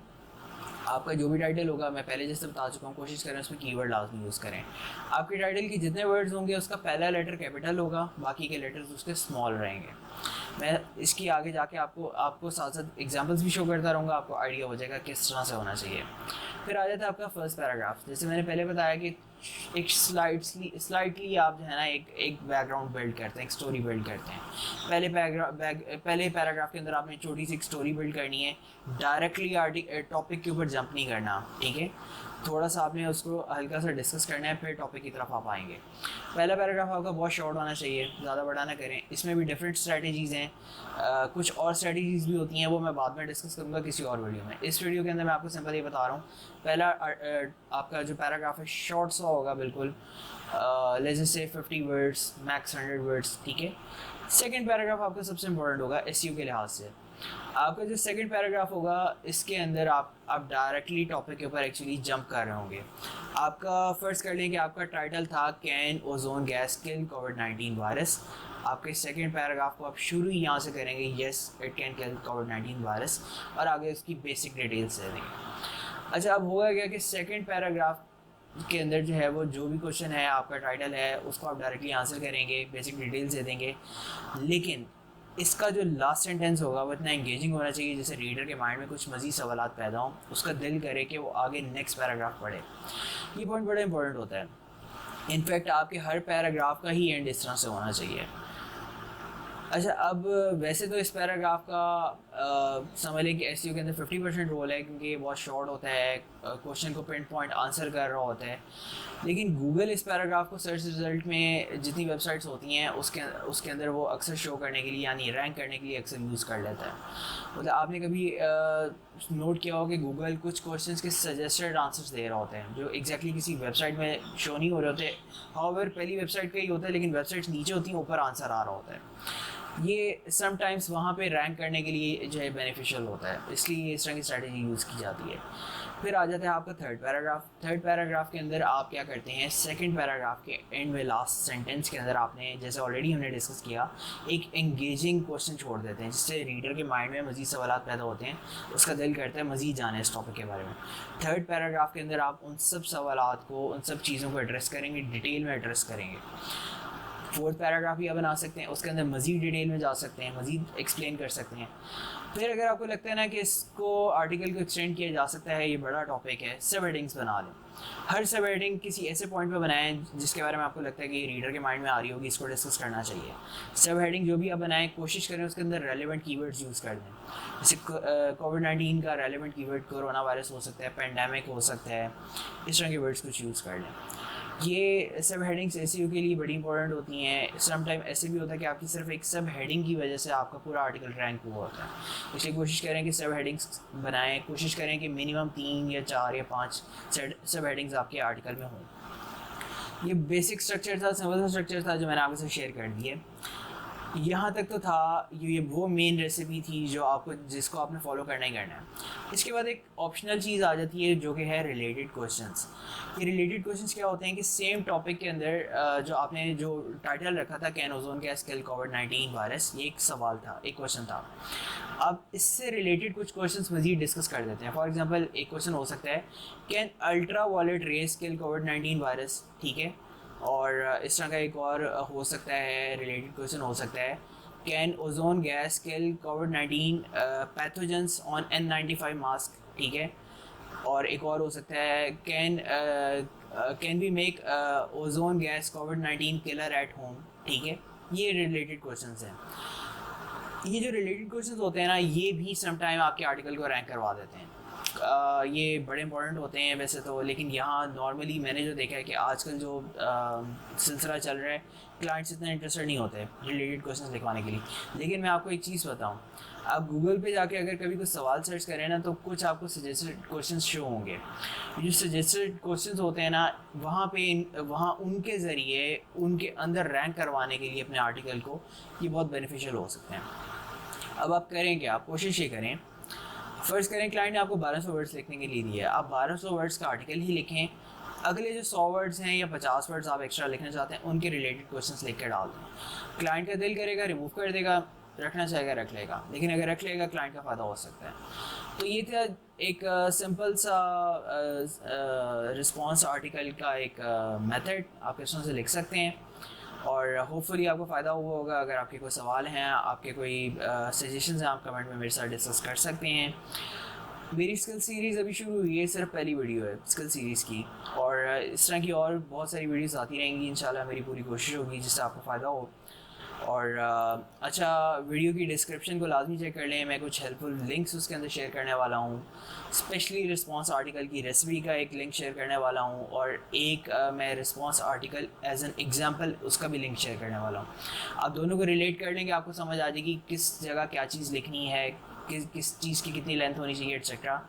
आपका जो भी टाइटल होगा, मैं पहले जैसे बता चुका हूँ, कोशिश करें उसमें कीवर्ड लाजमी यूज़ करें। आपके टाइटल के जितने वर्ड्स होंगे उसका पहला लेटर कैपिटल होगा, बाकी के लेटर्स उसके स्मॉल रहेंगे। मैं इसकी आगे जाके आपको साथ साथ एग्जांपल्स भी शो करता रहूँगा, आपको आइडिया हो जाएगा किस तरह से होना चाहिए। फिर आ जाता है आपका फर्स्ट पैराग्राफ। जैसे मैंने पहले बताया कि एक स्लाइटली आप जो है ना एक बैकग्राउंड बिल्ड करते हैं, एक स्टोरी बिल्ड करते हैं। पहले पैराग्राफ के अंदर आपने छोटी सी एक स्टोरी बिल्ड करनी है, डायरेक्टली टॉपिक के ऊपर जंप नहीं करना, ठीक है। थोड़ा सा आपने उसको हल्का सा डिस्कस करना है, फिर टॉपिक की तरफ आप आएंगे। पहला पैराग्राफ आपका बहुत शॉर्ट होना चाहिए, ज़्यादा बड़ा ना करें। इसमें भी डिफरेंट स्ट्रैटेजीज़ हैं, कुछ और स्ट्रैटेजीज़ भी होती हैं, वो मैं बाद में डिस्कस करूँगा किसी और वीडियो में। इस वीडियो के अंदर मैं आपको सिंपल ये बता रहा हूँ, पहला आपका जो पैराग्राफ है शॉर्ट सा होगा बिल्कुल, let's say 50 words, max 100 words, ठीक है। सेकेंड पैराग्राफ आपका सबसे इंपॉर्टेंट होगा SEO के लिहाज से। आपका जो सेकंड पैराग्राफ होगा इसके अंदर आप डायरेक्टली टॉपिक के ऊपर एक्चुअली जंप कर रहे होंगे। आपका फर्स्ट कर लें कि आपका टाइटल था कैन ओजोन गैस किल कोविड-19 वायरस। आपके सेकंड पैराग्राफ को आप शुरू ही यहाँ से करेंगे, येस इट कैन किल कोविड-19 वायरस, और आगे उसकी बेसिक डिटेल्स दे देंगे। अच्छा, अब होगा क्या कि सेकंड पैराग्राफ के अंदर जो है वो जो भी क्वेश्चन है, आपका टाइटल है, उसको आप डायरेक्टली आंसर करेंगे, बेसिक डिटेल्स दे देंगे, लेकिन इसका जो लास्ट सेंटेंस होगा वो इतना एंगेजिंग होना चाहिए जिससे रीडर के माइंड में कुछ मज़ीद सवालात पैदा हों, उसका दिल करे कि वो आगे नेक्स्ट पैराग्राफ पढ़े। ये पॉइंट बड़ा इंपॉर्टेंट होता है। इनफैक्ट आपके हर पैराग्राफ का ही एंड इस तरह से होना चाहिए। अच्छा, अब वैसे तो इस पैराग्राफ का समझ लें कि SEO के अंदर 50% रोल है, क्योंकि ये बहुत शॉर्ट होता है, क्वेश्चन को पिन पॉइंट आंसर कर रहा होता है। लेकिन गूगल इस पैराग्राफ को सर्च रिजल्ट में जितनी वेबसाइट्स होती हैं उसके अंदर वो अक्सर शो करने के लिए, यानी रैंक करने के लिए अक्सर यूज़ कर लेता है। मतलब आपने कभी नोट किया हो कि गूगल कुछ क्वेश्चंस के सजेस्टेड आंसर्स दे रहा होते हैं जो एग्जैक्टली किसी वेबसाइट में शो नहीं हो रहे होते। हाउएवर पहली वेबसाइट का ही होता है, लेकिन वेबसाइट्स नीचे होती हैं, ऊपर आंसर आ रहा होता है। ये समटाइम्स वहाँ पे रैंक करने के लिए जो है बेनिफिशियल होता है, इसलिए इस तरह की स्ट्रैटेजी यूज़ की जाती है। फिर आ जाता है आपका थर्ड पैराग्राफ। थर्ड पैराग्राफ के अंदर आप क्या करते हैं, सेकंड पैराग्राफ के एंड में लास्ट सेंटेंस के अंदर आपने, जैसे ऑलरेडी हमने डिस्कस किया, एक एंगेजिंग क्वेश्चन छोड़ देते हैं जिससे रीडर के माइंड में मज़ीद सवालात पैदा होते हैं, उसका दिल करता है मज़ीद जाने इस टॉपिक के बारे में। थर्ड पैराग्राफ के अंदर आप उन सब सवालात को, उन सब चीज़ों को एड्रेस करेंगे, डिटेल में एड्रेस करेंगे। फोर्थ पैराग्राफ भी आप बना सकते हैं, उसके अंदर मज़ीद डिटेल में जा सकते हैं, मज़ीद एक्सप्लेन कर सकते हैं। फिर अगर आपको लगता है ना कि इसको आर्टिकल को एक्सटेंड किया जा सकता है, ये बड़ा टॉपिक है, सब हेडिंग्स बना लें। हर सब हेडिंग किसी ऐसे पॉइंट पे बनाएं जिसके बारे में आपको लगता है कि रीडर के माइंड में आ रही होगी, इसको डिस्कस करना चाहिए। सब हेडिंग जो भी आप बनाएं, कोशिश करें उसके अंदर रेलेवेंट कीवर्ड्स यूज़ कर दें। जैसे कोविड-19 का रेलेवेंट कीवर्ड कोरोना वायरस हो सकता है, पेंडेमिक हो सकता है, इस तरह के वर्ड्स कुछ यूज़ कर लें। ये सब हेडिंग्स एसईओ के लिए बड़ी इंपॉर्टेंट होती हैं। सम टाइम ऐसे भी होता है कि आपकी सिर्फ एक सब हेडिंग की वजह से आपका पूरा आर्टिकल रैंक हुआ होता है। इसलिए कोशिश करें कि सब हेडिंग्स बनाएं, कोशिश करें कि मिनिमम 3 या 4 या 5 सब हेडिंग्स आपके आर्टिकल में हों। ये बेसिक स्ट्रक्चर था, सिंपल सा स्ट्रक्चर था जो मैंने आपके साथ शेयर कर दिया। यहाँ तक तो था, ये वो मेन रेसिपी थी जो आपको, जिसको आपने फॉलो करना ही करना है। इसके बाद एक ऑप्शनल चीज़ आ जाती है जो कि है रिलेटेड क्वेश्चंस। ये रिलेटेड क्वेश्चंस क्या होते हैं कि सेम टॉपिक के अंदर जो आपने जो टाइटल रखा था, कैन ओजोन गैस किल कोविड-19 वायरस, ये एक सवाल था, एक क्वेश्चन था। अब इससे रिलेटेड कुछ क्वेश्चंस मज़ीद डिस्कस कर देते हैं। फॉर एग्जांपल एक क्वेश्चन हो सकता है, can ultra violet rays kill कोविड-19 वायरस, ठीक है। और इस तरह का एक और हो सकता है, रिलेटेड क्वेश्चन हो सकता है, कैन ओजोन गैस किल कोविड-19 पैथोजेंस ऑन N95 मास्क, ठीक है। और एक और हो सकता है, can we make ozone gas कोविड-19 किलर एट होम, ठीक है। ये रिलेटेड क्वेश्चंस हैं। ये जो रिलेटेड क्वेश्चंस होते हैं ना, ये भी सम टाइम आपके आर्टिकल को रैंक करवा देते हैं। ये बड़े इंपॉर्टेंट होते हैं वैसे तो, लेकिन यहाँ नॉर्मली मैंने जो देखा है कि आजकल जो सिलसिला चल रहा है, क्लाइंट्स इतना इंटरेस्टेड नहीं होते रिलेटेड क्वेश्चंस लिखवाने के लिए। लेकिन मैं आपको एक चीज़ बताऊँ, आप गूगल पे जाके अगर कभी कुछ सवाल सर्च करें ना, तो कुछ आपको सजेस्टेड क्वेश्चंस शो होंगे। जो सजेस्टेड क्वेश्चंस होते हैं ना, वहाँ उनके ज़रिए उनके अंदर रैंक करवाने के लिए अपने आर्टिकल को, ये बहुत बेनिफिशियल हो सकते हैं। अब आप करें क्या, आप कोशिश ये करें, फ़र्ज़ करें क्लाइंट ने आपको 1200 वर्ड्स लिखने के लिए दिया है, आप 1200 वर्ड्स का आर्टिकल ही लिखें। अगले जो 100 वर्ड्स हैं या 50 वर्ड्स आप एक्स्ट्रा लिखना चाहते हैं, उनके रिलेटेड क्वेश्चंस लिख कर डाल दें। क्लाइंट का दिल करेगा रिमूव कर देगा, रखना चाहेगा रख लेगा, लेकिन अगर रख लेगा क्लाइंट का फ़ायदा हो सकता है। तो ये था एक सिंपल सा रिस्पॉन्स आर्टिकल का एक मेथड, आप इस तरह से लिख सकते हैं और होपफुली आपको फ़ायदा हुआ होगा। अगर आपके कोई सवाल हैं, आपके कोई सजेशंस हैं, आप कमेंट में मेरे साथ डिस्कस कर सकते हैं। मेरी स्किल सीरीज़ अभी शुरू हुई है, सिर्फ पहली वीडियो है स्किल सीरीज़ की, और इस तरह की और बहुत सारी वीडियोस आती रहेंगी इंशाल्लाह। मेरी पूरी कोशिश होगी जिससे आपको फ़ायदा हो। और अच्छा, वीडियो की डिस्क्रिप्शन को लाजमी चेक कर लें, मैं कुछ हेल्पफुल लिंक्स उसके अंदर शेयर करने वाला हूँ। स्पेशली रिस्पॉन्स आर्टिकल की रेसिपी का एक लिंक शेयर करने वाला हूँ, और एक मैं response article as an example उसका भी लिंक शेयर करने वाला हूँ। आप दोनों को रिलेट कर लेंगे, आपको समझ आ जाएगी किस जगह क्या चीज़ लिखनी है, किस चीज़ की कितनी लेंथ होनी चाहिए, एट्सेट्रा।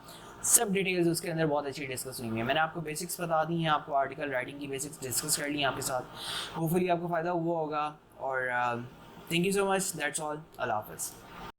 सब डिटेल्स उसके अंदर बहुत अच्छी डिस्कस हुई है। मैंने आपको बेसिक्स बता दी हैं, आपको आर्टिकल राइटिंग की बेसिक्स डिस्कस कर ली हैं आपके साथ। होपफुली आपको फ़ायदा हुआ होगा, और thank you so much, that's all, अल्लाह हाफ़िज़।